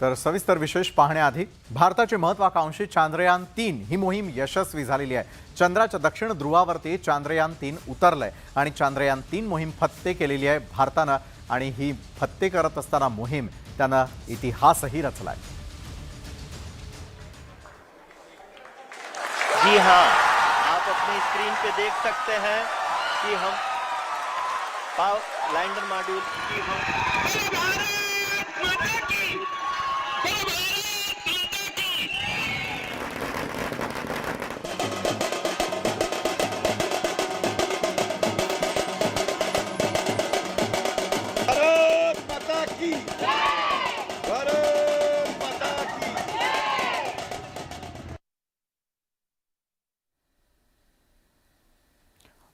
तर सविस्तर विशेष पाहण्याआधी भारताची महत्वाकांक्षी चांद्रयान-3 ही मोहीम यशस्वी झालेली आहे। चंद्राच्या दक्षिण ध्रुवावरती चांद्रयान-3 उतरलंय आणि चांद्रयान-3 मोहीम फत्ते केलेली आहे भारतानं आणि ही फत्ते करत असताना मोहीम त्यानं इतिहासही रचलाय। जी हाँ, आप अपनी स्क्रीन पे देख सकते हैं कि हम लैंडर मॉड्यूल की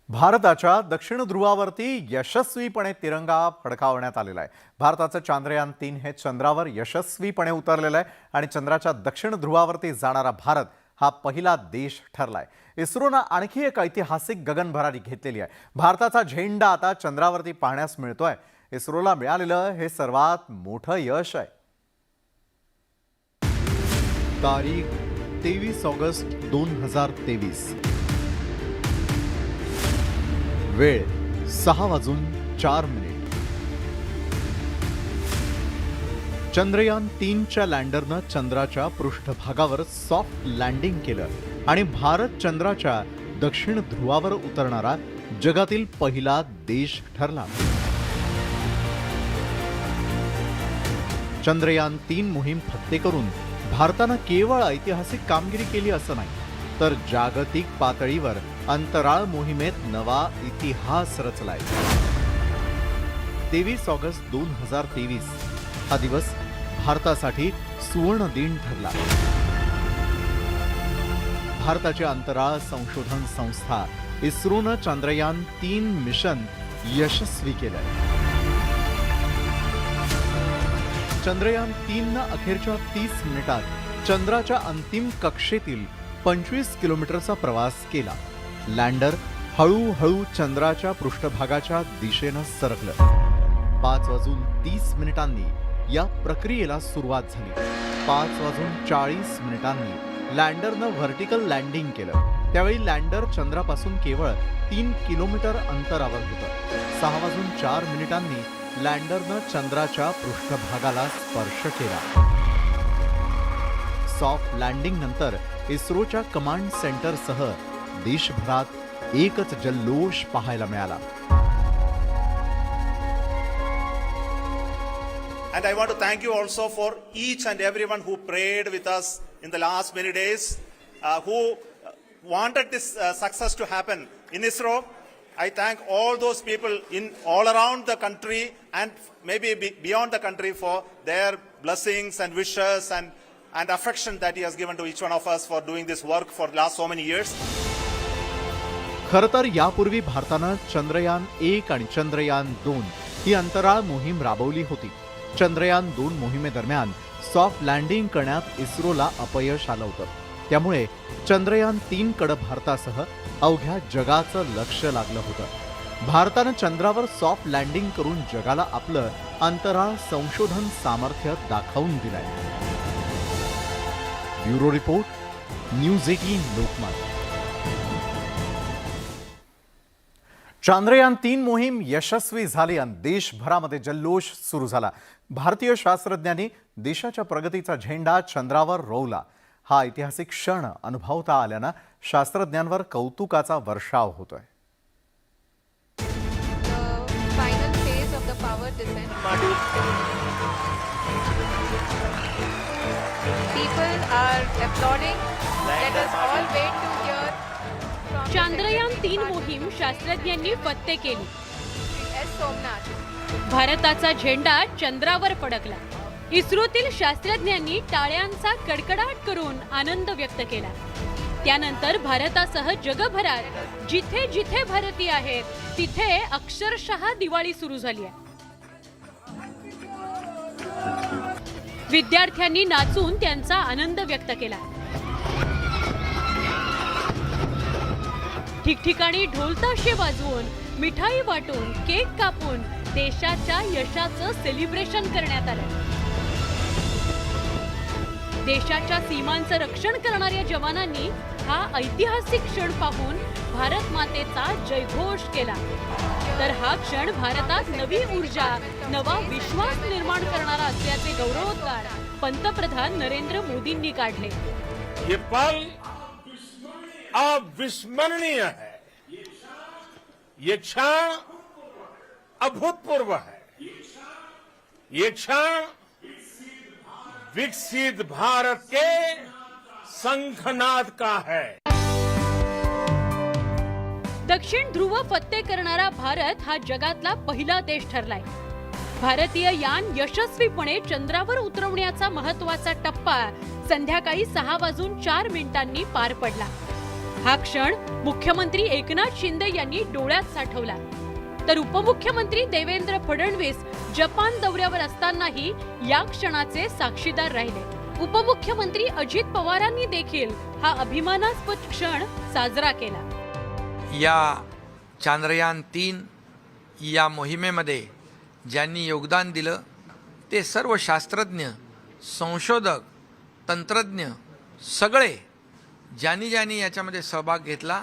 भारताच्या दक्षिण ध्रुवावरती यशस्वीपणे तिरंगा फडकावण्यात आलेला आहे। भारताचं चांद्रयान-3 हे चंद्रावर यशस्वीपणे उतरलेलं आहे आणि चंद्राच्या दक्षिण ध्रुवावरती जाणारा भारत हा पहिला देश ठरलाय। इस्रोनं आणखी एक ऐतिहासिक गगनभरारी घेतलेली आहे। भारताचा झेंडा आता चंद्रावरती पाहण्यास मिळतोय। इस्रोला मिळालेलं हे सर्वात मोठं यश आहे। तारीख 23 ऑगस्ट 2023, वेळ 6:04। चंद्रयान-3च्या लँडरनं चंद्राच्या पृष्ठभागावर सॉफ्ट लँडिंग केलं आणि भारत चंद्राच्या दक्षिण ध्रुवावर उतरणारा जगातील पहिला देश ठरला। चंद्रयान-3 मोहीम फत्ते करून भारतानं केवळ ऐतिहासिक कामगिरी केली असं नाही, तर जागतिक पातळीवर अंतराळ मोहिमेत नवा इतिहास रचलाय। 23 ऑगस्ट 2023 हा दिवस भारतासाठी सुवर्ण दिन ठरला। भारताची अंतराळ संशोधन संस्था इस्रोनं चांद्रयान-3 मिशन यशस्वी केलंय। चंद्रयान-3नं अखेरच्या 30 मिनिटात चंद्राच्या अंतिम कक्षेतील 25 किलोमीटरचा प्रवास केला। लँडर हळूहळू चंद्राच्या पृष्ठभागाच्या दिशेनं सरकलं। 5:30 या प्रक्रियेला सुरुवात झाली। 5:40 लँडरनं व्हर्टिकल लँडिंग केलं। त्यावेळी लँडर चंद्रापासून केवळ 3 किलोमीटर अंतरावर होतं। 6:04 लँडरनं चंद्राच्या पृष्ठभागाला स्पर्श केला। सॉफ्ट लँडिंग नंतर इस्रोच्या कमांड सेंटरसह देशभरात एकच जल्लोष पाहायला मिळाला। And I want to thank you also for each and everyone who prayed with us in the last many days, who wanted this success to happen in ISRO. I thank all those people in all around the country and maybe beyond the country for their blessings and wishes and affection that he has given to each one of us for doing this work for the last so many years. खरं तर यापूर्वी भारतानं चंद्रयान-1 आणि चंद्रयान-2 ही अंतराळ मोहीम राबवली होती। चंद्रयान-2 मोहिमेदरम्यान सॉफ्ट लँडिंग करण्यात इस्रोला अपयश आलं होतं। त्यामुळे चंद्रयान-3 कडे भारतासह अवघ्या जगाचं लक्ष लागलं होतं। भारतानं चंद्रावर सॉफ्ट लँडिंग करून जगाला आपलं अंतराळ संशोधन सामर्थ्य दाखवून दिलंय। Bureau report, news 18 Lokmat. Chandrayaan मोहीम यशस्वी झाली आणि देशभरामध्ये जल्लोष सुरू झाला। भारतीय शास्त्रज्ञांनी देशाच्या प्रगतीचा झेंडा चंद्रावर रोवला। हा ऐतिहासिक क्षण अनुभवता आल्यानं शास्त्रज्ञांवर कौतुकाचा वर्षाव होतोय। Final phase of the power descent. People are applauding. Let us all wait to hear. चांद्रयान-3 मोहीम शास्त्रज्ञांनी फत्ते केली। S. Somnath. भारताचा झेंडा चंद्रावर फडकला। इस्रोतील शास्त्रज्ञांनी टाळ्यांचा कडकडाट करून आनंद व्यक्त केला। त्यानंतर भारतासह जगभरात जिथे जिथे भारतीय आहेत तिथे अक्षरशः दिवाळी सुरू झाली आहे। विद्यार्थ्यांनी नाचून त्यांचा आनंद व्यक्त केला। ठिकठिकाणी ढोलताशे वाजवून, मिठाई वाटून, केक कापून देशाच्या यशाचं सेलिब्रेशन करण्यात आलं। देशाच्या सीमांचं रक्षण करणाऱ्या जवानांनी हा ऐतिहासिक क्षण पाहून भारत मातेचा जयघोष केला. तर हा क्षण भारतात नवी ऊर्जा, नवा विश्वास निर्माण करणारा असल्याचे गौरवोद्गार पंतप्रधान नरेंद्र मोदींनी काढले. ये पल अविस्मरणीय है. ये क्षण अभूतपूर्व है. ये क्षण विकसित भारत के शंखनाद का है. दक्षिण ध्रुव फत्ते करणारा भारत हा जगातला पहिला देश ठरलाय. भारतीय यान यशस्वीपणे चंद्रावर उतरवण्याचा महत्त्वाचा टप्पा संध्याकाळी 6:04 पार पडला. हा क्षण मुख्यमंत्री एकनाथ शिंदे यांनी डोळ्यात साठवला. तर उपमुख्यमंत्री देवेंद्र फडणवीस जपान दौऱ्यावर असतानाही या क्षणाचे साक्षीदार राहिले. उपमुख्यमंत्री अजित पवारांनी देखील हा अभिमानास्पद क्षण साजरा केला. या चांद्रयान 3 या मोहिमेमध्ये ज्यांनी योगदान दिलं ते सर्व शास्त्रज्ञ, संशोधक, तंत्रज्ञ सगळे ज्यांनी याच्यामध्ये सहभाग घेतला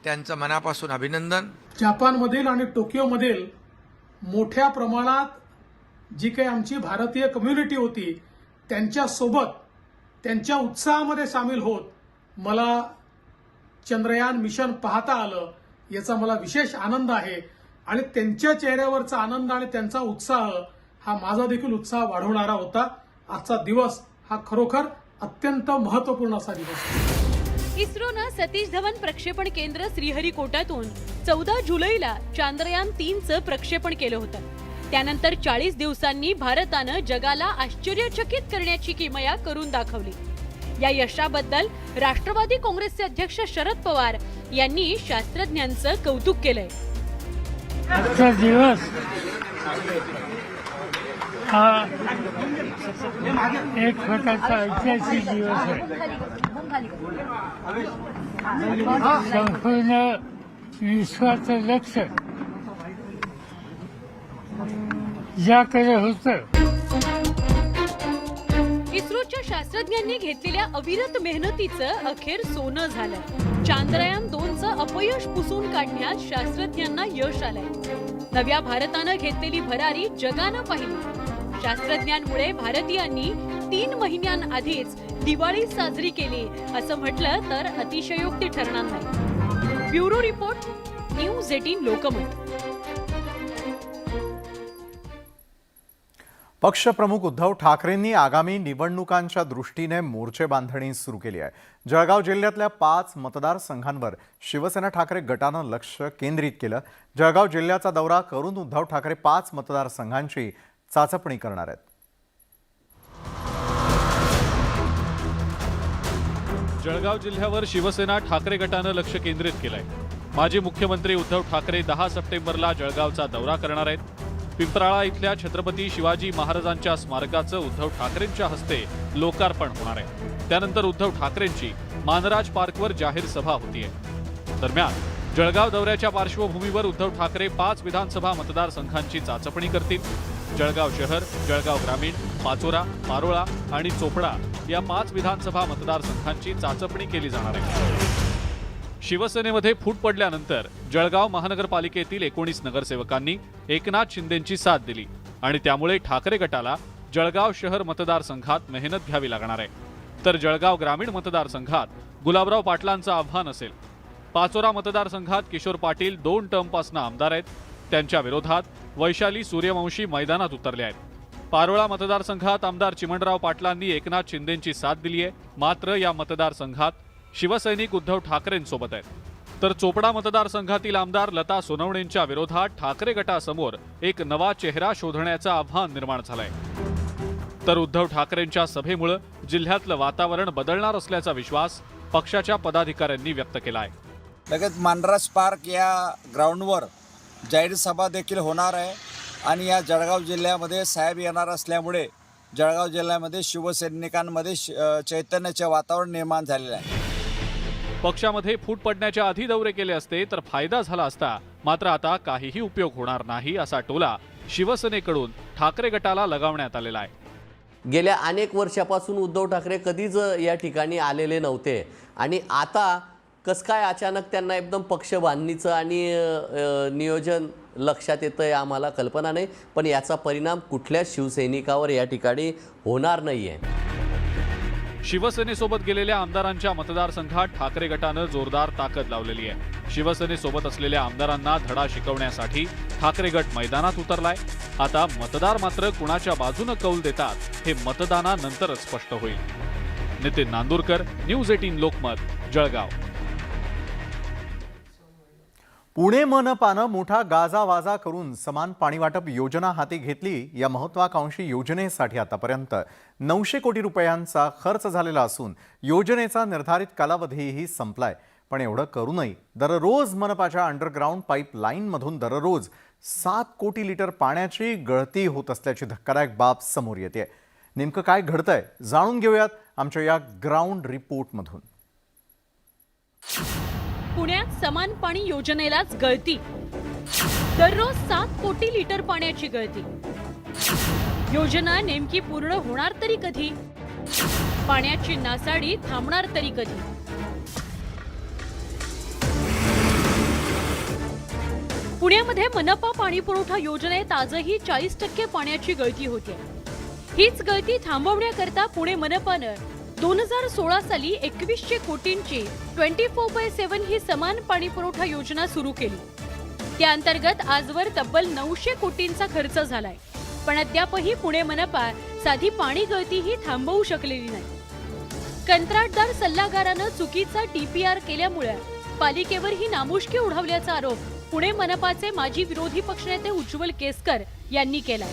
त्यांचं मनापासून अभिनंदन. जपानमधील आणि टोकियोमधील मोठ्या प्रमाणात जी काही आमची भारतीय कम्युनिटी होती त्यांच्यासोबत त्यांच्या उत्साहामध्ये सामील होत मला चंद्रयान मिशन पाहता आलं. याचा मला विशेष आनंद आहे आणि त्यांच्या चेहऱ्यावरचा आनंद आणि त्यांचा उत्साह हा माझा देखील उत्साह वाढवणारा होता. आजचा दिवस हा खरोखर अत्यंत महत्त्वपूर्ण असा दिवस आहे. इस्रोनं सतीश धवन प्रक्षेपण केंद्र श्रीहरिकोटातून 14 जुलैला चांद्रयान 3चं प्रक्षेपण केलं होतं. त्यानंतर 40 दिवसांनी भारतानं जगाला आश्चर्यचकित करण्याची किमया करून दाखवली. या यशाबद्दल राष्ट्रवादी काँग्रेसचे अध्यक्ष शरद पवार यांनी शास्त्रज्ञांचं कौतुक केलंय. आजचा दिवस हा एक प्रकारचा ऐतिहासिक दिवस आहे. संपूर्ण विश्वाचं लक्ष ज्याकडे होतं. इस्रोच्या शास्त्रज्ञांनी घेतलेल्या अविरत मेहनतीचं अखेर सोनं झालं. चांद्रयान 2चं अपयश पुसून काढण्यात शास्त्रज्ञांना यश आलंय. नव्या भारतानं घेतलेली भरारी जगानं पाहिली. शास्त्रज्ञांमुळे भारतीयांनी 3 महिन्यांआधीच दिवाळी साजरी केली असं म्हटलं तर अतिशयोक्ती ठरणार नाही. Bureau report, news 18 Lokmat. पक्षप्रमुख उद्धव ठाकरेंनी आगामी निवडणुकांच्या दृष्टीने मोर्चे बांधणी सुरू केली आहे. जळगाव जिल्ह्यातल्या 5 मतदारसंघांवर शिवसेना ठाकरे गटानं लक्ष केंद्रित केलं. जळगाव जिल्ह्याचा दौरा करून उद्धव ठाकरे 5 मतदारसंघांची चाचपणी करणार आहेत. जळगाव जिल्ह्यावर शिवसेना ठाकरे गटानं लक्ष केंद्रित केलंय. माजी मुख्यमंत्री उद्धव ठाकरे 10 सप्टेंबरला जळगावचा दौरा करणार आहेत. पिंपराळा इथल्या छत्रपती शिवाजी महाराजांच्या स्मारकाचं उद्धव ठाकरेंच्या हस्ते लोकार्पण होणार आहे. त्यानंतर उद्धव ठाकरेंची मानराज पार्कवर जाहीर सभा होतीये. दरम्यान जळगाव दौऱ्याच्या पार्श्वभूमीवर उद्धव ठाकरे 5 विधानसभा मतदारसंघांची चाचपणी करतील. जळगाव शहर, जळगाव ग्रामीण, पाचोरा, पारोळा आणि चोपडा या 5 विधानसभा मतदारसंघांची चाचपणी केली जाणार आहे. शिवसेनेमध्ये फूट पडल्यानंतर जळगाव महानगरपालिकेतील 19 नगरसेवकांनी एकनाथ शिंदेंची साथ दिली आणि त्यामुळे ठाकरे गटाला जळगाव शहर मतदारसंघात मेहनत घ्यावी लागणार आहे. तर जळगाव ग्रामीण मतदारसंघात गुलाबराव पाटलांचं आव्हान असेल. पाचोरा मतदारसंघात किशोर पाटील 2 टर्मपासून आमदार आहेत. त्यांच्या विरोधात वैशाली सूर्यवंशी मैदानात उतरले आहेत. पारोळा मतदारसंघात आमदार चिमणराव पाटलांनी एकनाथ शिंदेंची साथ दिली आहे. मात्र या मतदारसंघात शिवसैनिक उद्धव ठाकरेंसोबत आहेत. तर चोपडा मतदारसंघातील आमदार लता सोनवणेंच्या विरोधात ठाकरे गटासमोर एक नवा चेहरा शोधण्याचं आव्हान निर्माण झालंय. तर उद्धव ठाकरेंच्या सभेमुळे जिल्ह्यातलं वातावरण बदलणार असल्याचा विश्वास पक्षाच्या पदाधिकाऱ्यांनी व्यक्त केला आहे. लगेच मानराज पार्क या ग्राउंडवर जाहीर सभा देखील होणार आहे आणि या जळगाव जिल्ह्यामध्ये साहेब येणार असल्यामुळे जळगाव जिल्ह्यामध्ये शिवसैनिकांमध्ये चैतन्याचे वातावरण निर्माण झालेलं आहे. पक्षामध्ये फूट पडण्याच्या आधी दौरे केले असते तर फायदा झाला असता. मात्र आता काहीही उपयोग होणार नाही असा टोला शिवसेनेकडून ठाकरे गटाला लगावण्यात आलेला आहे. गेल्या अनेक वर्षापासून उद्धव ठाकरे कधीच या ठिकाणी आलेले नव्हते आणि आता कसं काय अचानक त्यांना एकदम पक्ष बांधणीचं आणि नियोजन लक्षात येतं आहे आम्हाला कल्पना नाही, पण याचा परिणाम कुठल्याच शिवसैनिकावर या ठिकाणी होणार नाही आहे. शिवसेनेसोबत गेलेल्या आमदारांच्या मतदारसंघात ठाकरे गटानं जोरदार ताकद लावलेली आहे. शिवसेनेसोबत असलेल्या आमदारांना धडा शिकवण्यासाठी ठाकरे गट मैदानात उतरलाय. आता मतदार मात्र कुणाच्या बाजूनं कौल देतात हे मतदानानंतरच स्पष्ट होईल. नितीन नांदुरकर, न्यूज 18 लोकमत, जळगाव. पुणे मनपानं मोठा गाजावाजा करून समान पाणी वाटप योजना हाती घेतली. या महत्वाकांक्षी योजनेसाठी आतापर्यंत 900 कोटी रुपयांचा खर्च झालेला असून योजनेचा निर्धारित कालावधीही संपलाय. पण एवढं करूनही दररोज मनपाच्या अंडरग्राऊंड पाईपलाईनमधून दररोज 7 कोटी लिटर पाण्याची गळती होत असल्याची धक्कादायक बाब समोर येते. नेमकं काय घडतंय जाणून घेऊयात आमच्या या ग्राउंड रिपोर्टमधून. पुण्यात समान पाणी योजनेलाच गळती. दररोज 7 कोटी लिटर पाण्याची गळती. योजना नेमकी पूर्ण होणार तरी कधी? पाण्याची नासाडी थांबणार तरी कधी? पुण्यामध्ये मनपा पाणी पुरवठा योजनेत आजही 40% पाण्याची गळती होते. हीच गळती थांबवण्याकरता पुणे मनपानं 2016 साली 2100 कोटींची 24/7 ही समान पाणी पुरवठा योजना सुरू केली. त्या अंतर्गत आजवर तब्बल 900 कोटींचा खर्च झालाय. पण अद्यापही पुणे मनपा साधी पाणी गळतीही थांबवू शकलेली नाही. कंत्राटदार सल्लागारानं चुकीचा TPR केल्यामुळे पालिकेवर ही नामुष्की उडवल्याचा आरोप पुणे मनपाचे माजी विरोधी पक्षनेते उज्ज्वल केसकर यांनी केलाय.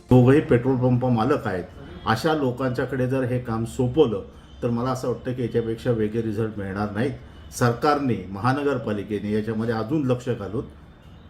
दोघंही पेट्रोल पंप मालक आहेत. अशा लोकांच्याकडे जर हे काम सोपवलं तर मला असं वाटतं की याच्यापेक्षा वेगळे रिझल्ट मिळणार नाहीत. सरकारने, महानगरपालिकेने याच्यामध्ये अजून लक्ष घालून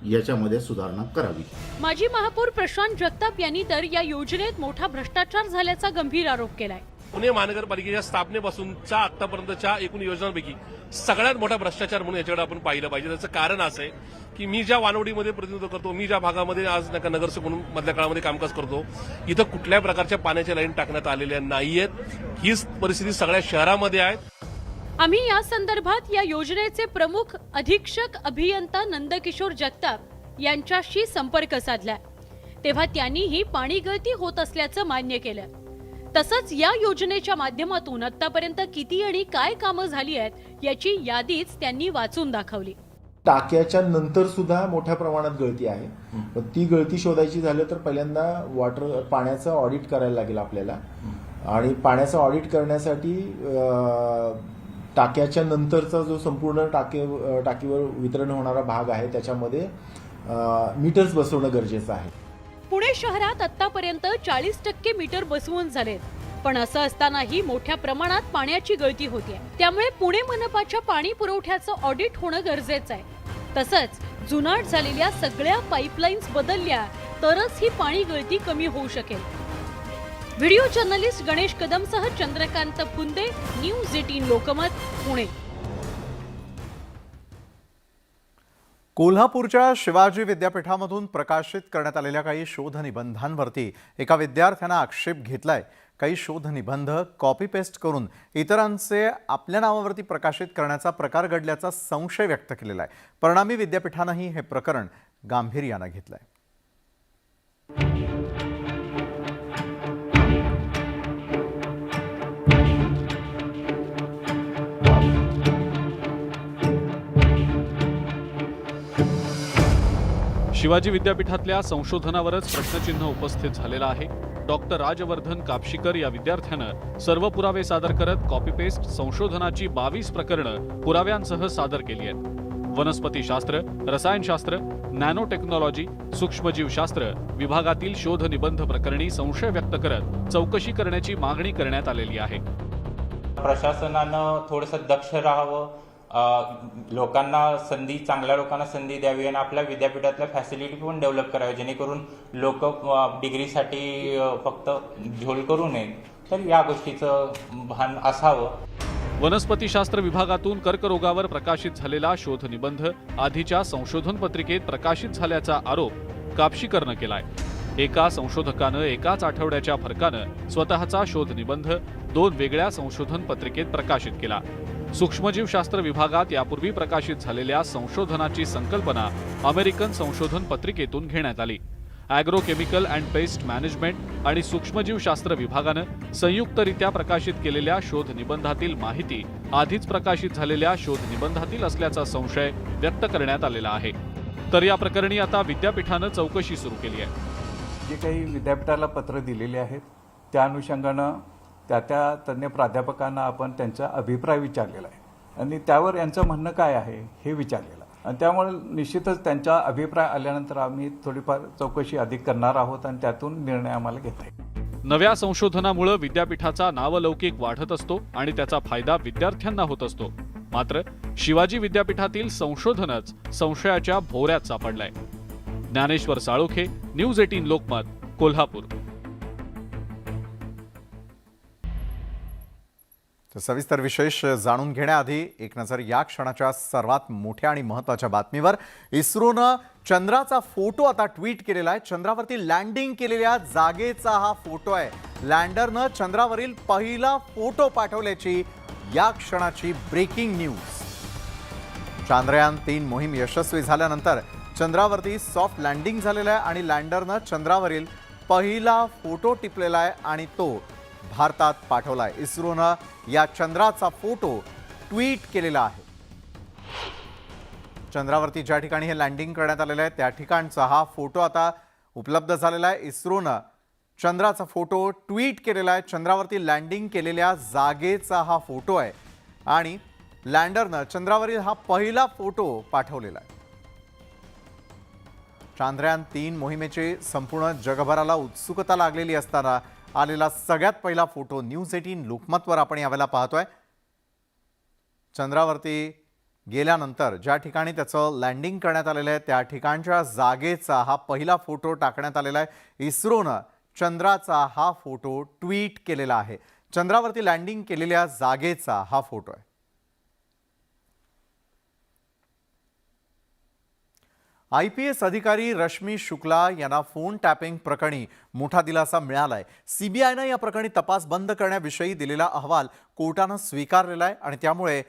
याच्यामध्ये सुधारणा करावी. माजी महापौर प्रशांत जगताप यांनी तर या योजनेत मोठा भ्रष्टाचार झाल्याचा गंभीर आरोप केलाय. पुणे महानगरपालिकेच्या स्थापनेपासूनच्या आतापर्यंतच्या एकूण योजनांपैकी सगळ्यात मोठा भ्रष्टाचार म्हणून याच्याकडे आपण पाहिलं पाहिजे. त्याचं कारण असं आहे की मी ज्या वानवडीमध्ये प्रतिनिधित्व करतो, मी ज्या भागामध्ये आज नगरसेवक म्हणून मधल्या काळामध्ये कामकाज करतो, इथं कुठल्याही प्रकारच्या पाण्याच्या लाईन टाकण्यात आलेल्या नाहीयेत. हीच परिस्थिती सगळ्या शहरामध्ये आहे. आम्ही या संदर्भात या योजनेचे प्रमुख अधीक्षक अभियंता नंदकिशोर जगताप यांच्याशी संपर्क साधला. तेव्हा त्यांनीही पाणी गळती होत असल्याचं मान्य केलं. तसंच या योजनेच्या माध्यमातून आतापर्यंत किती आणि काय कामं झाली आहेत याची यादीच त्यांनी वाचून दाखवली. टाक्याच्या नंतर सुद्धा मोठ्या प्रमाणात गळती आहे. पण ती गळती शोधायची झाली तर पहिल्यांदा पाण्याचं ऑडिट करायला लागेल आपल्याला. आणि पाण्याचं ऑडिट करण्यासाठी टाक्याच्या नंतरचा जो संपूर्ण टाकीवर वितरण होणारा भाग आहे त्याच्यामध्ये मीटर्स बसवणं गरजेचं आहे. पुणे शहरात आतापर्यंत 40% मीटर बसवून झालेत. पण असं असतानाही मोठ्या प्रमाणात पाण्याची गळती होतीये. त्यामुळे पुणे मनपाच्या पाणी पुरवठ्याचं ऑडिट होणं गरजेचं आहे. तसंच जुनाट झालेल्या सगळ्या पाईपलाईन्स बदलल्या तरच ही पाणी गळती कमी होऊ शकेल. व्हिडिओ जर्नलिस्ट गणेश कदमसह चंद्रकांत पुंदे, न्यूज 18 लोकमत, पुणे. कोल्हापूरच्या शिवाजी विद्यापीठामधून प्रकाशित करण्यात आलेल्या काही शोधनिबंधांवरती एका विद्यार्थ्यानं आक्षेप घेतलाय. काही शोधनिबंध कॉपी पेस्ट करून इतरांचे आपल्या नावावरती प्रकाशित करण्याचा प्रकार घडल्याचा संशय व्यक्त केलेला आहे. परिणामी विद्यापीठानंही हे प्रकरण गांभीर्यानं घेतलंय. शिवाजी विद्यापीठातल्या संशोधनावरच प्रश्नचिन्ह उपस्थित झालेलं आहे. डॉक्टर राजवर्धन कापशीकर या विद्यार्थ्यानं सर्व पुरावे सादर करत कॉपी पेस्ट संशोधनाची 22 प्रकरणं पुराव्यांसह सादर केली आहेत. वनस्पतीशास्त्र, रसायनशास्त्र, नॅनो टेक्नॉलॉजी, सूक्ष्मजीवशास्त्र विभागातील शोध निबंध प्रकरणी संशय व्यक्त करत चौकशी करण्याची मागणी करण्यात आलेली आहे. प्रशासनानं थोडंसं दक्ष राहावं, चांगल्या लोकांना संधी द्यावी आणि आपल्या विद्यापीठातल्या फॅसिलिटी पण डेव्हलप करावी, जेणेकरून लोक डिग्रीसाठी फक्त झोल करू नये. तर या गोष्टीचं भान असावं. वनस्पतीशास्त्र विभागातून कर्करोगावर प्रकाशित झालेला शोध निबंध आधीच्या संशोधन पत्रिकेत प्रकाशित झाल्याचा आरोप कापशीकरनं केलाय. एका संशोधकानं एकाच आठवड्याच्या फरकानं स्वतःचा शोध निबंध 2 वेगळ्या संशोधन पत्रिकेत प्रकाशित केला. सूक्ष्मजीवशास्त्र विभागात यापूर्वी प्रकाशित झालेल्या संशोधनाची संकल्पना अमेरिकन संशोधन पत्रिकेतून घेण्यात आली. ॲग्रोकेमिकल अँड पेस्ट मॅनेजमेंट आणि सूक्ष्मजीवशास्त्र विभागानं संयुक्तरित्या प्रकाशित केलेल्या शोध निबंधातील माहिती आधीच प्रकाशित झालेल्या शोध निबंधातील असल्याचा संशय व्यक्त करण्यात आलेला आहे. तर या प्रकरणी आता विद्यापीठानं चौकशी सुरू केली आहे. जे काही विद्यापीठाला पत्र दिलेले आहेत त्या अनुषंगानं त्या तज्ज्ञ प्राध्यापकांना आपण त्यांचा अभिप्राय विचारलेला आहे आणि त्यावर यांचं म्हणणं काय आहे हे विचारलेलं आहे. आणि त्यामुळे निश्चितच त्यांचा अभिप्राय आल्यानंतर आम्ही थोडीफार चौकशी अधिक करणार आहोत आणि त्यातून निर्णय आम्हाला घेता येईल. नव्या संशोधनामुळे विद्यापीठाचा नावलौकिक वाढत असतो आणि त्याचा फायदा विद्यार्थ्यांना होत असतो. मात्र शिवाजी विद्यापीठातील संशोधनच संशयाच्या भोवऱ्यात सापडलंय. ज्ञानेश्वर साळोखे, न्यूज 18 लोकमत, कोल्हापूर. सविस्तर विशेष जाणून घेण्याआधी एक नजर या क्षणाच्या सर्वात मोठ्या आणि महत्त्वाच्या बातमीवर. इस्रोनं चंद्राचा फोटो आता ट्विट केलेला आहे. चंद्रावरती लँडिंग केलेल्या जागेचा हा फोटो आहे. लँडरनं चंद्रावरील पहिला फोटो पाठवल्याची या क्षणाची ब्रेकिंग न्यूज. चांद्रयान 3 मोहीम यशस्वी झाल्यानंतर चंद्रावरती सॉफ्ट लँडिंग झालेलं आहे आणि लँडरनं चंद्रावरील पहिला फोटो टिपलेला आहे आणि तो भारतात पाठवला आहे. इस्रोनं या चंद्राचा फोटो ट्विट केलेला आहे. चंद्रावरती ज्या ठिकाणी हे लँडिंग करण्यात आलेलं आहे त्या ठिकाणचा हा फोटो आता उपलब्ध झालेला आहे. इस्रोनं चंद्राचा फोटो ट्विट केलेला आहे. चंद्रावरती लँडिंग केलेल्या जागेचा हा फोटो आहे आणि लँडरनं चंद्रावरील हा पहिला फोटो पाठवलेला आहे. चांद्रयान 3 मोहिमेची संपूर्ण जगभराला उत्सुकता लागलेली असताना आलेला सगळ्यात पहिला फोटो न्यूज 18 लोकमतवर आपण यावेळेला पाहतोय. चंद्रावरती गेल्यानंतर ज्या ठिकाणी त्याचं लँडिंग करण्यात आलेलं आहे त्या ठिकाणच्या जागेचा हा पहिला फोटो टाकण्यात आलेला आहे. इस्रोनं चंद्राचा हा फोटो ट्विट केलेला आहे. चंद्रावरती लँडिंग केलेल्या जागेचा हा फोटो आहे. IPS अधिकारी रश्मी शुक्ला यांना फोन टॅपिंग प्रकरणी मोठा दिलासा मिळालाय. CBIनं या प्रकरणी तपास बंद करण्याविषयी दिलेला अहवाल कोर्टानं स्वीकारलेला आहे आणि त्यामुळे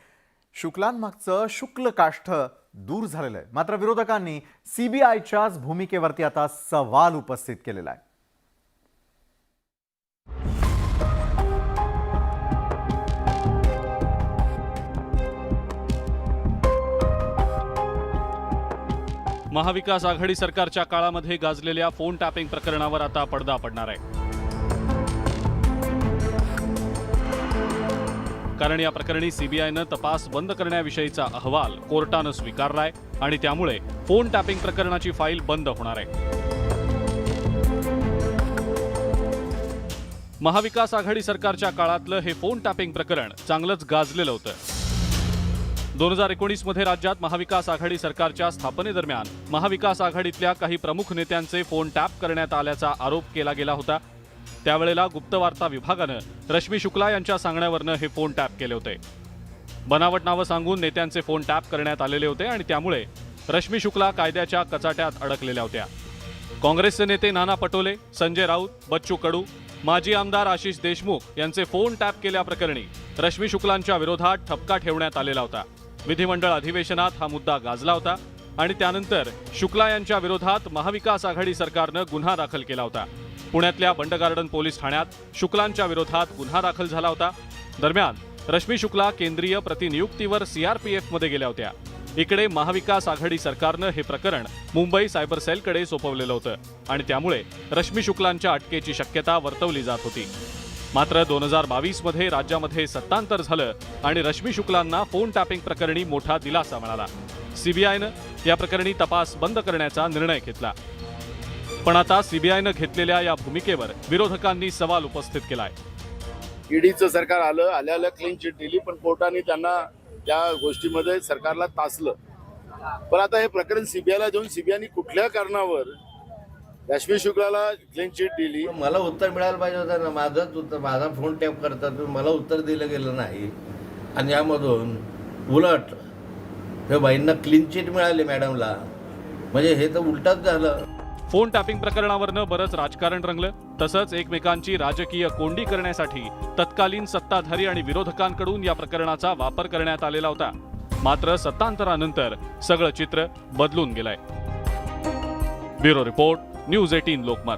शुक्लांमागचं शुक्ल काष्ठ दूर झालेलं आहे. मात्र विरोधकांनी CBIच्याच भूमिकेवरती आता सवाल उपस्थित केलेला आहे. महाविकास आघाडी सरकारच्या काळामध्ये गाजलेल्या फोन टॅपिंग प्रकरणावर आता पडदा पडणार आहे. कारण या प्रकरणी CBIनं तपास बंद करण्याविषयीचा अहवाल कोर्टानं स्वीकारलाय आणि त्यामुळे फोन टॅपिंग प्रकरणाची फाईल बंद होणार आहे. महाविकास आघाडी सरकारच्या काळातलं हे फोन टॅपिंग प्रकरण चांगलंच गाजलेलं होतं. 2019 मध्ये राज्यात महाविकास आघाडी सरकारच्या स्थापनेदरम्यान महाविकास आघाडीतल्या काही प्रमुख नेत्यांचे फोन टॅप करण्यात आल्याचा आरोप केला गेला होता. त्यावेळेला गुप्तवार्ता विभागानं रश्मी शुक्ला यांच्या सांगण्यावरनं हे फोन टॅप केले होते. बनावट नावं सांगून नेत्यांचे फोन टॅप करण्यात आलेले होते आणि त्यामुळे रश्मी शुक्ला कायद्याच्या कचाट्यात अडकलेल्या होत्या. काँग्रेसचे नेते नाना पटोले, संजय राऊत, बच्चू कडू, माजी आमदार आशिष देशमुख यांचे फोन टॅप केल्याप्रकरणी रश्मी शुक्लांच्या विरोधात ठपका ठेवण्यात आलेला होता. विधिमंडळ अधिवेशनात हा मुद्दा गाजला होता आणि त्यानंतर शुक्ला यांच्या विरोधात महाविकास आघाडी सरकारनं गुन्हा दाखल केला होता. पुण्यातल्या बंड गार्डन पोलीस ठाण्यात शुक्लांच्या विरोधात गुन्हा दाखल झाला होता. दरम्यान रश्मी शुक्ला केंद्रीय प्रतिनियुक्तीवर CRPF मध्ये गेल्या होत्या. इकडे महाविकास आघाडी सरकारनं हे प्रकरण मुंबई सायबर सेलकडे सोपवलेलं होतं आणि त्यामुळे रश्मी शुक्लांच्या अटकेची शक्यता वर्तवली जात होती. मात्र 2022 मध्ये राज्यामध्ये सत्तांतर झालं आणि रश्मी शुक्लांना फोन टॅपिंग प्रकरणी मोठा दिलासा मिळाला. CBIनं या प्रकरणी तपास बंद करण्याचा निर्णय घेतला. पण आता CBIनं घेतलेल्या या भूमिकेवर विरोधकांनी सवाल उपस्थित केलाय. ईडीचं सरकार आल्या क्लीन चिट दिली पण कोर्टाने त्यांना त्या गोष्टीमध्ये सरकारला तासलं. पण आता हे प्रकरण CBIला देऊन CBIने कुठल्या कारणावर रश्मी शुक्लाला क्लीन चिट दिली? मला उत्तर मिळायला पाहिजे होतं ना. माझा फोन टॅप करतात मला उत्तर दिलं गेलं नाही आणि यामधून उलट हे बाईंना क्लीन चिट मिळाली मॅडमला. म्हणजे हे तर उलटच झालं. फोन टॅपिंग प्रकरणावरनं बरंच राजकारण रंगलं. तसंच एकमेकांची राजकीय कोंडी करण्यासाठी तत्कालीन सत्ताधारी आणि विरोधकांकडून या प्रकरणाचा वापर करण्यात आलेला होता. मात्र सत्तांतरानंतर सगळं चित्र बदलून गेलंय. Bureau report, news 18 Lokmat.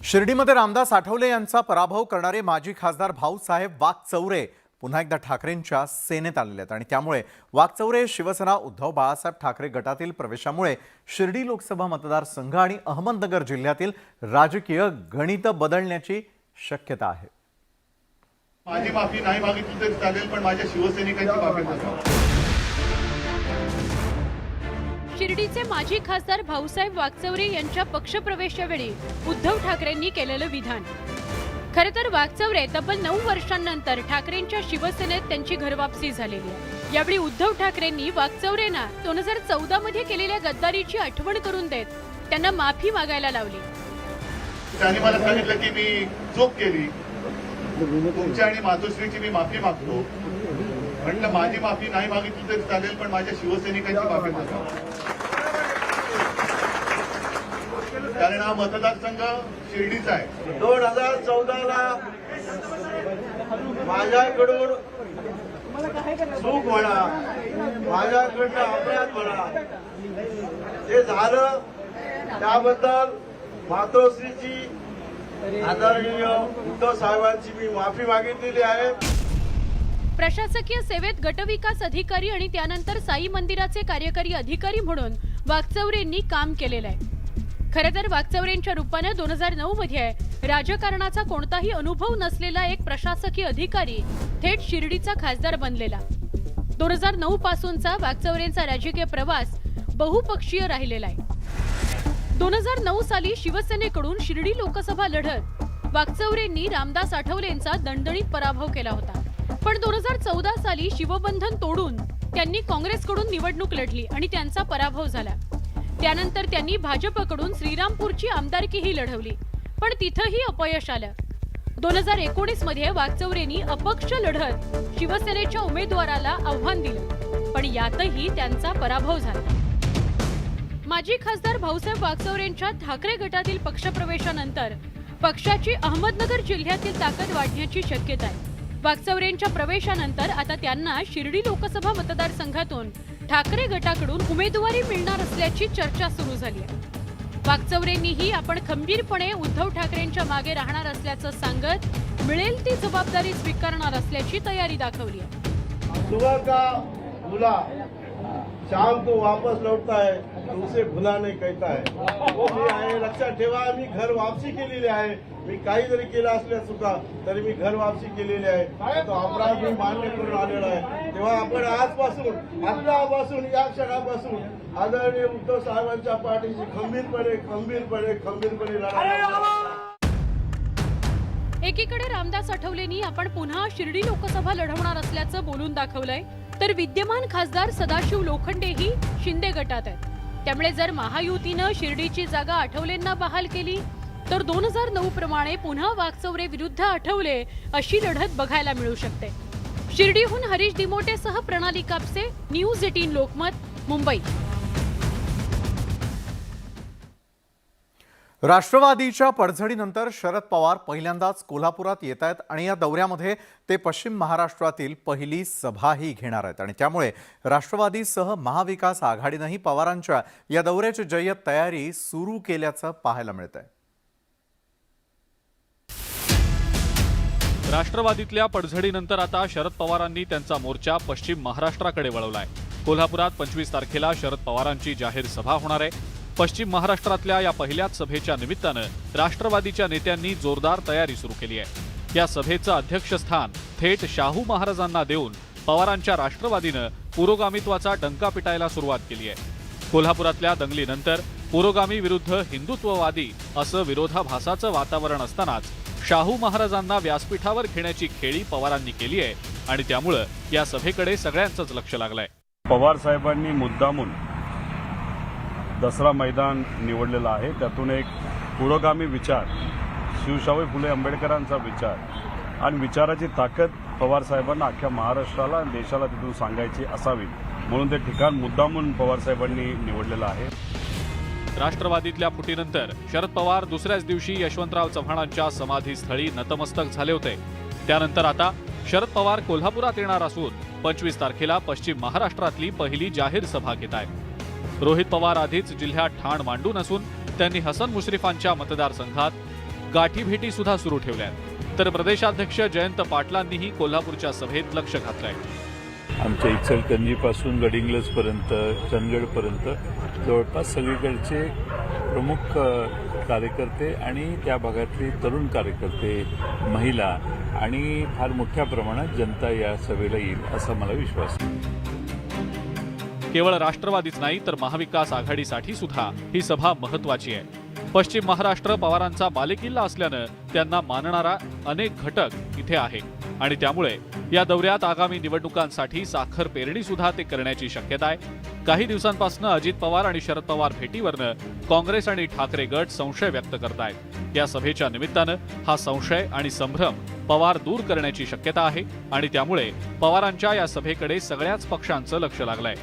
शिर्डीमध्ये रामदास आठवले यांचा पराभव करणारे माजी खासदार भाऊसाहेब वाकचौरे पुन्हा एकदा ठाकरेंच्या सेनेत आलेले आहेत आणि त्यामुळे वाकचौरे शिवसेना उद्धव बाळासाहेब ठाकरे गटातील प्रवेशामुळे शिर्डी लोकसभा मतदारसंघ आणि अहमदनगर जिल्ह्यातील राजकीय गणित बदलण्याची शक्यता आहे. माझी माफी नाही मागितली तरी चालेल, पण माझ्या शिवसैनिकांची माफी मागा. शिर्डीचे माजी खासदार भाऊसाहेब वाकचौरे यांच्या पक्षप्रवेशावेळी उद्धव ठाकरेंनी केलेलं विधान. खरं तर वाकचौरे तब्बल 9 वर्षांनंतर ठाकरेंच्या शिवसेनेत त्यांची घरवापसी झालेली आहे. यावेळी उद्धव ठाकरेंनी वाकचौरेंना 2014 मध्ये केलेल्या गद्दारीची आठवण करून देत त्यांना माफी मागायला लावली. त्यांनी मला सांगितलं की मी चूक केली, तुमच्या आणि मातोश्रीची मी माफी मागतो. म्हटलं माझी माफी नाही मागितली तरी चालेल, पण माझ्या शिवसैनिकांची माफी मागा. कारण हा मतदारसंघ शिर्डीचा आहे. 2014ला माझ्याकडून चूक म्हणा, माझ्याकडनं अपराध म्हणा, ते झालं. त्याबद्दल मातोश्रीची आदरणीय उद्धव साहेबांची मी माफी मागितलेली आहे. प्रशासकीय सेवेत गटविकास अधिकारी आणि त्यानंतर साई मंदिराचे कार्यकारी अधिकारी म्हणून वाकचौरेंनी काम केलेलं आहे. खरं तर वाकचौरेंच्या रूपाने 2009 मध्ये राजकारणाचा कोणताही अनुभव नसलेला एक प्रशासकीय अधिकारी थेट शिर्डीचा खासदार बनलेला. 2009 पासूनचा वाकचौरेंचा राजकीय प्रवास बहुपक्षीय राहिलेला आहे. 2009 साली शिवसेनेकडून शिर्डी लोकसभा लढत वाकचौरेंनी रामदास आठवलेंचा दणदणीत पराभव केला होता. पण 2014 साली शिवबंधन तोडून त्यांनी काँग्रेसकडून निवडणूक लढली आणि त्यांचा पराभव झाला. त्यानंतर त्यांनी भाजपकडून श्रीरामपूरची आमदारकीही लढवली, पण तिथंही अपयश आलं. 2019 मध्ये वाकचौरेंनी अपक्ष लढत शिवसेनेच्या उमेदवाराला आव्हान दिलं, पण यातही त्यांचा पराभव झाला. माजी खासदार भाऊसाहेब वाकचौरेंच्या ठाकरे गटातील पक्षप्रवेशानंतर पक्षाची अहमदनगर जिल्ह्यातील ताकद वाढण्याची शक्यता आहे. वाकचौरेंच्या प्रवेशानंतर आता त्यांना शिर्डी लोकसभा मतदारसंघातून ठाकरे गटाकडून उमेदवारी मिळणार असल्याची चर्चा सुरू झाली आहे. वाकचौरेंनीही आपण खंबीरपणे उद्धव ठाकरेंच्या मागे राहणार असल्याचं सांगत मिळेल ती जबाबदारी स्वीकारणार असल्याची तयारी दाखवली आहे. सुबह का भूला शाम को वापस लौटता है तो उसे भुला नहीं कहता है. वो मी आहे, लक्षात ठेवा. मी घर वापसी केलेली आहे. मी काही जरी केलं असल्या चुका तरी मी घर वापसी केलेली आहे. तो अपराध मी मान्य करून आलेला आहे. तेव्हा आपण आजपासून, आतापासून, या क्षणापासून आदरणीय उद्धव साहेबांच्या पाठीशी खंबीरपणे लढा. एकीकडे रामदास आठवलेंनी आपण पुन्हा शिर्डी लोकसभा लढवणार असल्याचं बोलून दाखवलंय, तर विद्यमान खासदार सदाशिव लोखंडेही शिंदे गटात आहेत. त्यामुळे जर महायुतीनं शिर्डीची जागा आठवलेंना बहाल केली तर 2009 प्रमाणे पुन्हा वाकचौरे विरुद्ध आठवले अशी लढत बघायला मिळू शकते. शिर्डीहून हरीश दिमोटेसह प्रणाली कापसे, न्यूज 18 लोकमत, मुंबई. राष्ट्रवादीच्या पडझडीनंतर शरद पवार पहिल्यांदाच कोल्हापुरात येत आहेत आणि या दौऱ्यामध्ये ते पश्चिम महाराष्ट्रातील पहिली सभाही घेणार आहेत आणि त्यामुळे राष्ट्रवादीसह महाविकास आघाडीनंही पवारांच्या या दौऱ्याची जय्यत तयारी सुरू केल्याचं पाहायला मिळतंय. राष्ट्रवादीतल्या पडझडीनंतर आता शरद पवारांनी त्यांचा मोर्चा पश्चिम महाराष्ट्राकडे वळवलाय. कोल्हापुरात 25 तारखेला शरद पवारांची जाहीर सभा होणार आहे. पश्चिम महाराष्ट्रातल्या या पहिल्याच सभेच्या निमित्तानं राष्ट्रवादीच्या नेत्यांनी जोरदार तयारी सुरू केली आहे. या सभेचं अध्यक्षस्थान थेट शाहू महाराजांना देऊन पवारांच्या राष्ट्रवादीनं पुरोगामित्वाचा डंका पिटायला सुरुवात केली आहे. कोल्हापुरातल्या दंगलीनंतर पुरोगामी विरुद्ध हिंदुत्ववादी असं विरोधाभासाचं वातावरण असतानाच शाहू महाराजांना व्यासपीठावर घेण्याची खेळी पवारांनी केली आहे आणि त्यामुळं या सभेकडे सगळ्यांचंच लक्ष लागलंय. पवार साहेबांनी मुद्दामून दसरा मैदान निवडलेलं आहे. त्यातून एक पुरोगामी विचार, शिवशाहू फुले आंबेडकरांचा विचार आणि विचाराची ताकद पवार साहेबांना अख्ख्या महाराष्ट्राला आणि देशाला तिथून सांगायची असावी म्हणून ते ठिकाण मुद्दामून पवारसाहेबांनी निवडलेलं आहे. राष्ट्रवादीतल्या फुटीनंतर शरद पवार दुसऱ्याच दिवशी यशवंतराव चव्हाणांच्या समाधीस्थळी नतमस्तक झाले होते. त्यानंतर आता शरद पवार कोल्हापुरात येणार असून 25 तारखेला पश्चिम महाराष्ट्रातली पहिली जाहीर सभा घेत आहेत. रोहित पवार आधीच जिल्ह्यात ठाण मांडून असून त्यांनी हसन मुश्रीफांच्या मतदारसंघात गाठीभेटी सुद्धा सुरू ठेवल्या. तर प्रदेशाध्यक्ष जयंत पाटलांनीही कोल्हापूरच्या सभेत लक्ष घातलंय. आमच्या इचलकरंजीपासून गडिंग्लजपर्यंत चंदगडपर्यंत जवळपास सगळीकडचे प्रमुख कार्यकर्ते आणि त्या भागातले तरुण कार्यकर्ते, महिला आणि फार मोठ्या प्रमाणात जनता या सभेला येईल असा मला विश्वास आहे. केवळ राष्ट्रवादीच नाही तर महाविकास आघाडीसाठी सुद्धा ही सभा महत्वाची आहे. पश्चिम महाराष्ट्र पवारांचा बालेकिल्ला असल्यानं त्यांना मानणारा अनेक घटक इथे आहे आणि त्यामुळे या दौऱ्यात आगामी निवडणुकांसाठी साखर पेरणी सुद्धा ते करण्याची शक्यता आहे. काही दिवसांपासून अजित पवार आणि शरद पवार भेटीवरनं काँग्रेस आणि ठाकरे गट संशय व्यक्त करतायत. या सभेच्या निमित्तानं हा संशय आणि संभ्रम पवार दूर करण्याची शक्यता आहे आणि त्यामुळे पवारांच्या या सभेकडे सगळ्याच पक्षांचं लक्ष लागलंय.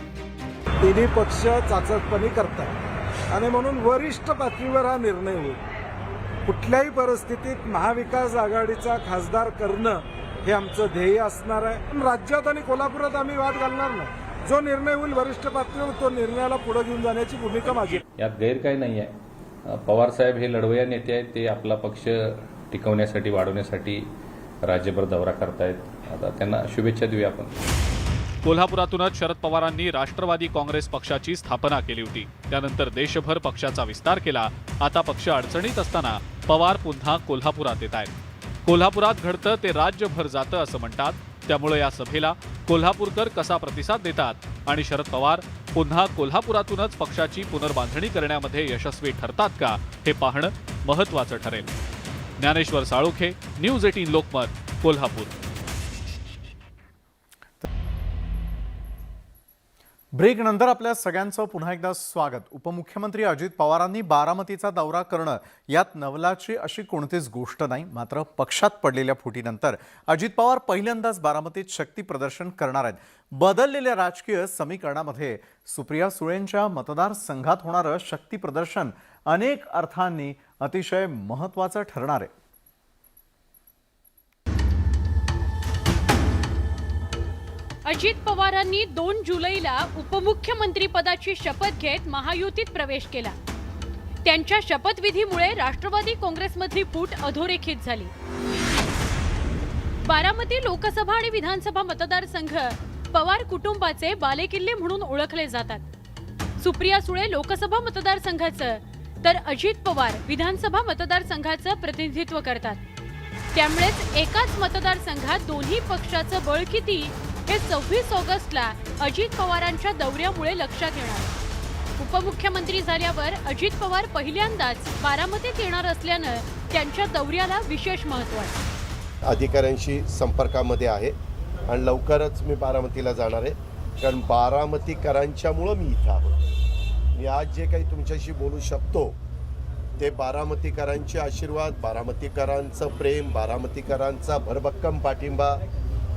तिन्ही पक्ष चाचपणी करतात आणि म्हणून वरिष्ठ पातळीवर हा निर्णय होईल. कुठल्याही परिस्थितीत महाविकास आघाडीचा खासदार करणं हे आमचं ध्येय असणार आहे. राज्यात आणि कोल्हापुरात आम्ही वाद घालणार नाही. जो निर्णय होईल वरिष्ठ पातळीवर तो निर्णयाला पुढे घेऊन जाण्याची भूमिका माझी. यात गैर काही नाही आहे. पवारसाहेब हे लढवय्या नेते आहेत. ते आपला पक्ष टिकवण्यासाठी, वाढवण्यासाठी राज्यभर दौरा करतायत. आता त्यांना शुभेच्छा देऊया आपण. कोल्हापुरातूनच शरद पवारांनी राष्ट्रवादी काँग्रेस पक्षाची स्थापना केली होती. त्यानंतर देशभर पक्षाचा विस्तार केला. आता पक्ष अडचणीत असताना पवार पुन्हा कोल्हापुरात येत आहेत. कोल्हापुरात घडतं ते राज्यभर जातं असं म्हणतात. त्यामुळे या सभेला कोल्हापूरकर कसा प्रतिसाद देतात आणि शरद पवार पुन्हा कोल्हापुरातूनच पक्षाची पुनर्बांधणी करण्यामध्ये यशस्वी ठरतात का हे पाहणं महत्त्वाचं ठरेल. ज्ञानेश्वर साळोखे, न्यूज 18 लोकमत, कोल्हापूर. ब्रेक नंतर आपल्या सगळ्यांचं पुन्हा एकदा स्वागत. उपमुख्यमंत्री अजित पवारांनी बारामतीचा दौरा करणं यात नवलाची अशी कोणतीच गोष्ट नाही. मात्र पक्षात पडलेल्या फुटीनंतर अजित पवार पहिल्यांदाच बारामतीत शक्ती प्रदर्शन करणार आहेत. बदललेल्या राजकीय समीकरणामध्ये सुप्रिया सुळेंच्या मतदारसंघात होणारं शक्ती प्रदर्शन अनेक अर्थांनी अतिशय महत्त्वाचं ठरणार आहे. अजित पवारांनी 2 जुलैला उपमुख्यमंत्री पदाची शपथ घेत महायुतीत प्रवेश केला. त्यांच्या शपथविधीमुळे राष्ट्रवादी काँग्रेसमधली फूट अधोरेखित झाली. बारामती लोकसभा आणि विधानसभा मतदारसंघ पवार कुटुंबाचे बालेकिल्ले म्हणून ओळखले जातात. सुप्रिया सुळे लोकसभा मतदारसंघाचं तर अजित पवार विधानसभा मतदारसंघाचं प्रतिनिधित्व करतात. त्यामुळेच एकाच मतदारसंघात दोन्ही पक्षाचं बळ किती हे 26 ऑगस्टला अजित पवारांच्या दौऱ्यामुळे लक्षात येणार. उपमुख्यमंत्री झाल्यावर अजित पवार पहिल्यांदाच बारामतीत येणार असल्यानं त्यांच्या दौऱ्याला विशेष महत्त्व आहे. अधिकाऱ्यांशी संपर्कामध्ये आहे आणि लवकरच मी बारामतीला जाणार आहे. कारण बारामतीकरांच्यामुळं मी इथं आहोत. मी आज जे काही तुमच्याशी बोलू शकतो ते बारामतीकरांचे आशीर्वाद, बारामतीकरांचं प्रेम, बारामतीकरांचा भरभक्कम पाठिंबा,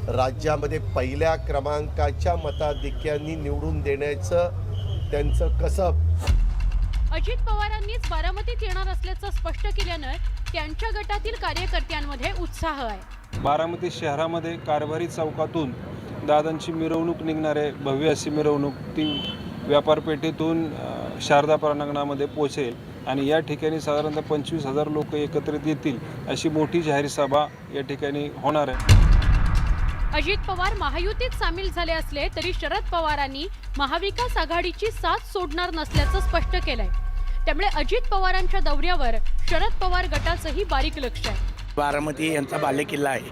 राज्यामध्ये पहिल्या क्रमांकाच्या मताधिक्यांनी निवडून देण्याचं त्यांचं कसब. अजित पवारांनीच बारामतीत येणार असल्याचं स्पष्ट केल्यानं त्यांच्या गटातील कार्यकर्त्यांमध्ये उत्साह आहे. बारामती शहरामध्ये कारभारी चौकातून दादांची मिरवणूक निघणार आहे. भव्य अशी मिरवणूक ती व्यापारपेठेतून शारदा प्रांगणामध्ये पोहोचेल आणि या ठिकाणी साधारणतः 25,000 लोक एकत्रित येतील अशी मोठी जाहीर सभा या ठिकाणी होणार आहे. अजित पवार महायुतीत सामील झाले असले तरी शरद पवारांनी महाविकास आघाडीची साथ सोडणार नसल्याचं स्पष्ट केलंय. त्यामुळे अजित पवारांच्या दौऱ्यावर शरद पवार गटाचंही बारीक लक्ष आहे. बारामती यांचा बालेकिल्ला आहे,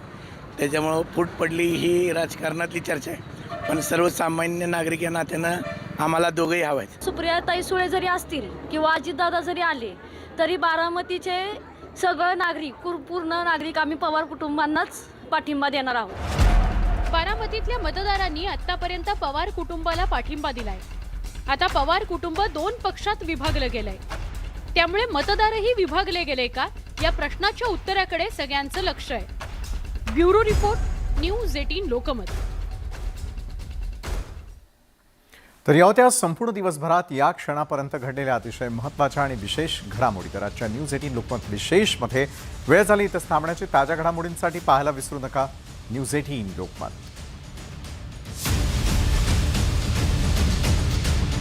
त्याच्यामुळं फूट पडली ही राजकारणातली चर्चा आहे. पण सर्वसामान्य नागरिक या नात्यानं आम्हाला दोघंही हवं आहेत. सुप्रियाताई सुळे जरी असतील किंवा अजितदादा जरी आले तरी बारामतीचे सगळं नागरिक, पूर्ण नागरिक आम्ही पवार कुटुंबांनाच पाठिंबा देणार आहोत. बारामतीतल्या मतदारांनी आतापर्यंत पवार कुटुंबाला पाठिंबा दिलाय. आता पवार कुटुंब 2 पक्षात विभागलं गेलंय. त्यामुळे मतदारही विभागले गेले का या प्रश्नाच्या उत्तराकडे सगळ्यांचं लक्ष आहे. Bureau report, news 18 Lokmat. तर या होत्या संपूर्ण दिवसभरात या क्षणापर्यंत घडलेल्या अतिशय महत्त्वाच्या आणि विशेष घडामोडी. तर आजच्या न्यूज 18 लोकमत विशेषमध्ये वेळ झाली इथं थांबण्याची. ताज्या घडामोडींसाठी पाहायला विसरू नका न्यूज 18 लोकमत.